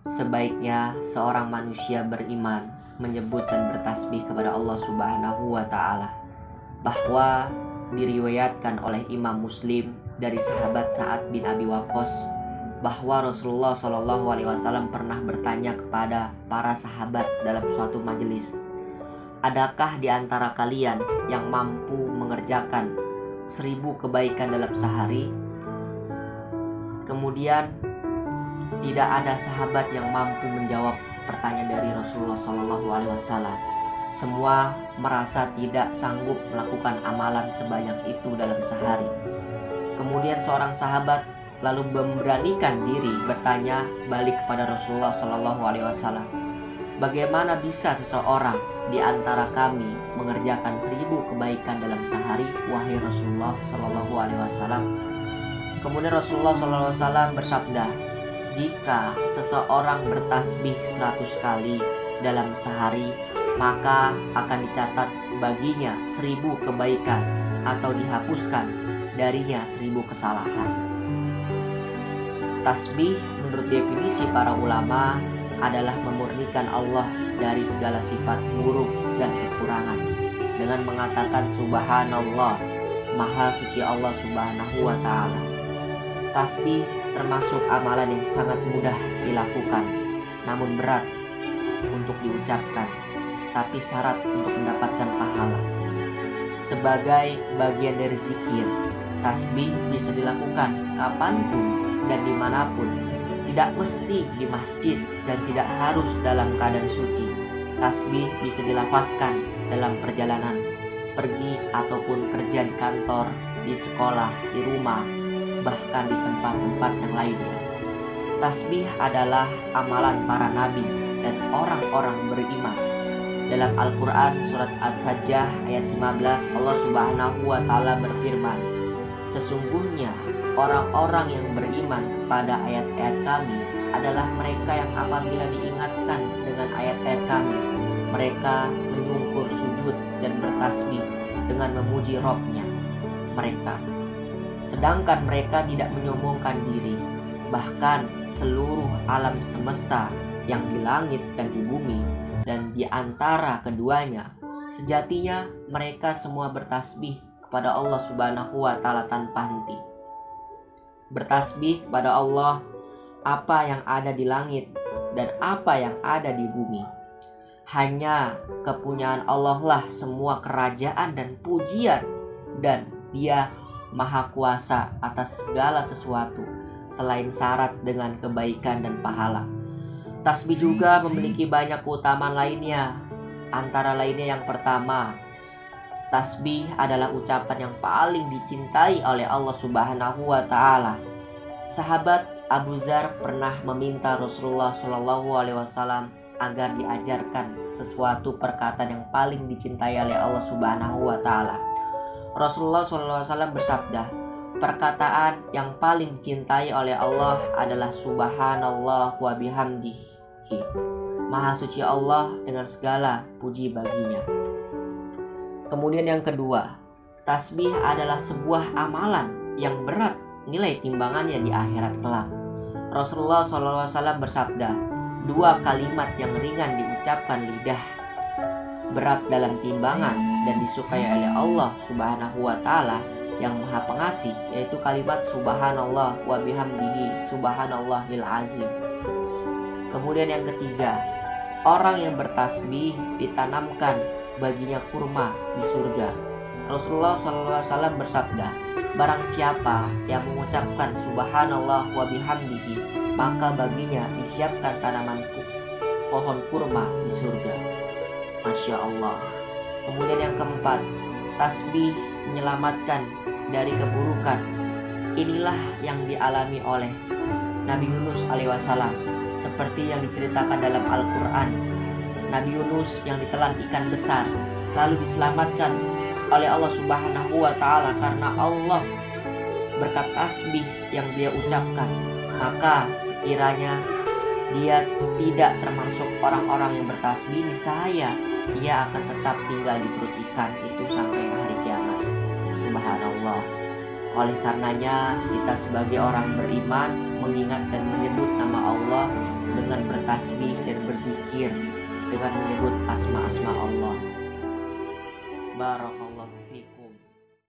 sebaiknya seorang manusia beriman menyebut dan bertasbih kepada Allah Subhanahu wa Ta'ala, bahwa diriwayatkan oleh Imam Muslim dari sahabat Sa'ad bin Abi Waqqas bahwa Rasulullah SAW pernah bertanya kepada para sahabat dalam suatu majelis, adakah di antara kalian yang mampu mengerjakan 1000 kebaikan dalam sehari? Kemudian tidak ada sahabat yang mampu menjawab pertanyaan dari Rasulullah SAW. Semua merasa tidak sanggup melakukan amalan sebanyak itu dalam sehari. Kemudian seorang sahabat lalu memberanikan diri bertanya balik kepada Rasulullah SAW, bagaimana bisa seseorang di antara kami mengerjakan 1000 kebaikan dalam sehari, wahai Rasulullah SAW? Kemudian Rasulullah SAW bersabda, jika seseorang bertasbih 100 kali dalam sehari, maka akan dicatat baginya 1000 kebaikan atau dihapuskan darinya 1000 kesalahan. Tasbih menurut definisi para ulama adalah memurnikan Allah dari segala sifat buruk dan kekurangan dengan mengatakan subhanallah, maha suci Allah Subhanahu wa Ta'ala. Tasbih termasuk amalan yang sangat mudah dilakukan, namun berat untuk diucapkan, tapi syarat untuk mendapatkan pahala. Sebagai bagian dari zikir, tasbih bisa dilakukan kapanpun dan dimanapun, tidak mesti di masjid dan tidak harus dalam keadaan suci. Tasbih bisa dilafazkan dalam perjalanan, pergi ataupun kerja di kantor, di sekolah, di rumah, bahkan di tempat-tempat yang lainnya. Tasbih adalah amalan para nabi dan orang-orang beriman. Dalam Al-Quran surat As-Sajdah ayat 15, Allah Subhanahu wa Ta'ala berfirman, sesungguhnya orang-orang yang beriman kepada ayat-ayat kami adalah mereka yang apabila diingatkan dengan ayat-ayat kami, mereka menyungkur sujud dan bertasbih dengan memuji Rabb-nya mereka. Sedangkan mereka tidak menyombongkan diri, bahkan seluruh alam semesta yang di langit dan di bumi dan di antara keduanya, sejatinya mereka semua bertasbih kepada Allah Subhanahu wa Ta'ala tanpa henti. Bertasbih kepada Allah apa yang ada di langit dan apa yang ada di bumi. Hanya kepunyaan Allah lah semua kerajaan dan pujian, dan Dia Maha Kuasa atas segala sesuatu selain syarat dengan kebaikan dan pahala. Tasbih juga memiliki banyak keutamaan lainnya. Antara lainnya yang pertama, tasbih adalah ucapan yang paling dicintai oleh Allah Subhanahu wa Ta'ala. Sahabat Abu Dzar pernah meminta Rasulullah SAW agar diajarkan sesuatu perkataan yang paling dicintai oleh Allah Subhanahu wa Ta'ala. Rasulullah SAW bersabda, perkataan yang paling dicintai oleh Allah adalah subhanallah wa bihamdihi, maha suci Allah dengan segala puji baginya. Kemudian yang kedua, tasbih adalah sebuah amalan yang berat nilai timbangannya di akhirat kelak. Rasulullah SAW bersabda, 2 kalimat yang ringan diucapkan lidah, berat dalam timbangan dan disukai oleh Allah Subhanahu wa Ta'ala yang Maha Pengasih, yaitu kalimat subhanallah wa bihamdihi subhanallahil azim. Kemudian yang ketiga, orang yang bertasbih ditanamkan baginya kurma di surga. Rasulullah SAW bersabda, barang siapa yang mengucapkan subhanallah wa bihamdihi, maka baginya disiapkan tanaman pohon kurma di surga. Masya Allah. Kemudian yang keempat, tasbih menyelamatkan dari keburukan. Inilah yang dialami oleh Nabi Yunus alaihissalam, seperti yang diceritakan dalam Al-Quran. Nabi Yunus yang ditelan ikan besar lalu diselamatkan oleh Allah Subhanahu wa Ta'ala karena Allah berkat tasbih yang dia ucapkan. Maka sekiranya dia tidak termasuk orang-orang yang bertasbih, niscaya ia akan tetap tinggal di perut ikan itu sampai hari kiamat. Subhanallah. Oleh karenanya kita sebagai orang beriman mengingat dan menyebut nama Allah dengan bertasbih bertasbih dan berzikir dengan menyebut asma-asma Allah. Barakallahu